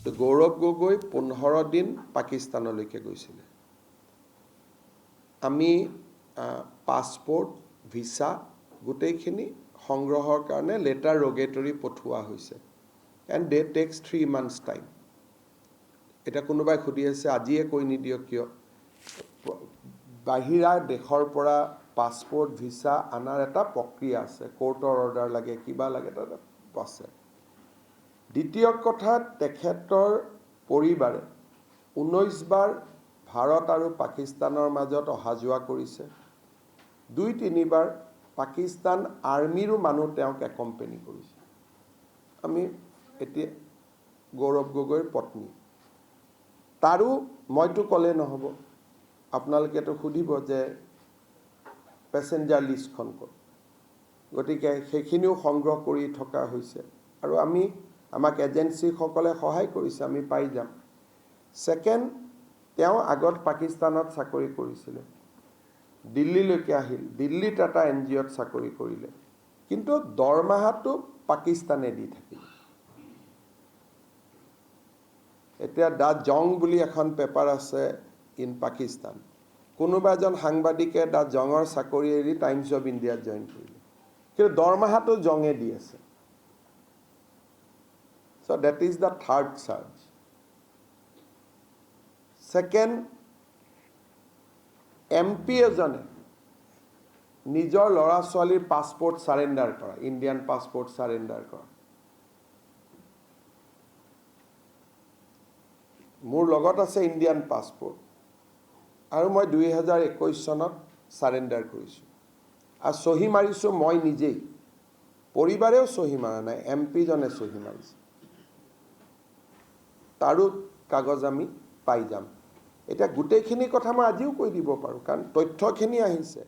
তো গৌৰৱ গগৈ 15 দিন পাকিস্তানলৈকে গৈছিলে আমি পাছপোৰ্ট ভিসা গোটেইখিনি সংগ্ৰহৰ কাৰণে লেটাৰ ৰগেটৰি পঠোৱা হৈছে and they takes 3 months time এটা কোনোবাই খুদি আছে আজিয়ে কৈ নিদিয় কিয় বাহিৰা দেশৰ পৰা পাছপোৰ্ট ভিসা আনাৰ এটা প্ৰক্ৰিয়া আছে কোৰ্টৰ অৰ্ডাৰ লাগে কিবা লাগে এটা আছে দ্বিতীয় কথা তেখেতৰ পৰিবাৰে 19 বাৰ ভাৰত আৰু পাকিস্তানৰ মাজত অহা যোৱা কৰিছে 2-3 বাৰ পাকিস্তান আৰ্মিৰো মানুহ তেওঁক একম্পেনি কৰিছে আমি এতিয়া গৌৰৱ গগৈৰ পত্নী তাৰো মইতো ক'লে নহ'ব আপোনালোকেতো খুদিব যে প্যাসেঞ্জাৰ লিষ্টখন ক'ত গতিকে সেইখিনিও সংগ্ৰহ কৰি থকা হৈছে আৰু আমাক এজেন্সিসকলে সহায় কৰিছে আমি পাই যাম সেকেন্ড তেওঁ আগত পাকিস্তানত চাকৰি কৰিছিলে দিল্লীলৈকে আহিল দিল্লীত এটা এনজিঅ'ত চাকৰি কৰিলে কিন্তু দৰমহাটো পাকিস্তানে দি থাকিল এতিয়া দা জং বুলি এখন পেপাৰ আছে ইন পাকিস্তান কোনোবা এজন সাংবাদিকে দা জঙৰ চাকৰি এৰি টাইমছ অফ ইণ্ডিয়াত জইন কৰিলে কিন্তু দৰমহাটো জঙে দি আছে so that is the third charge second MP এজনে নিজৰ লৰা ছোৱালীৰ পাছপোৰ্ট সাৰেন্ডাৰ কৰা ইণ্ডিয়ান পাছপোৰ্ট সাৰেন্ডাৰ কৰা মোৰ লগত আছে ইণ্ডিয়ান পাছপোৰ্ট আৰু মই 2021 চনত সাৰেন্ডাৰ কৰিছো আৰু সহি মাৰিছো মই নিজেই পৰিবাৰেও সহি মাৰা নাই MP জনে সহি মাৰিছে তাৰো কাগজ আমি পাই যাম এটা গোটেইখিনি কথা মই আজিও কৈ দিব পাৰো কাৰণ তথ্যখিনি আহিছে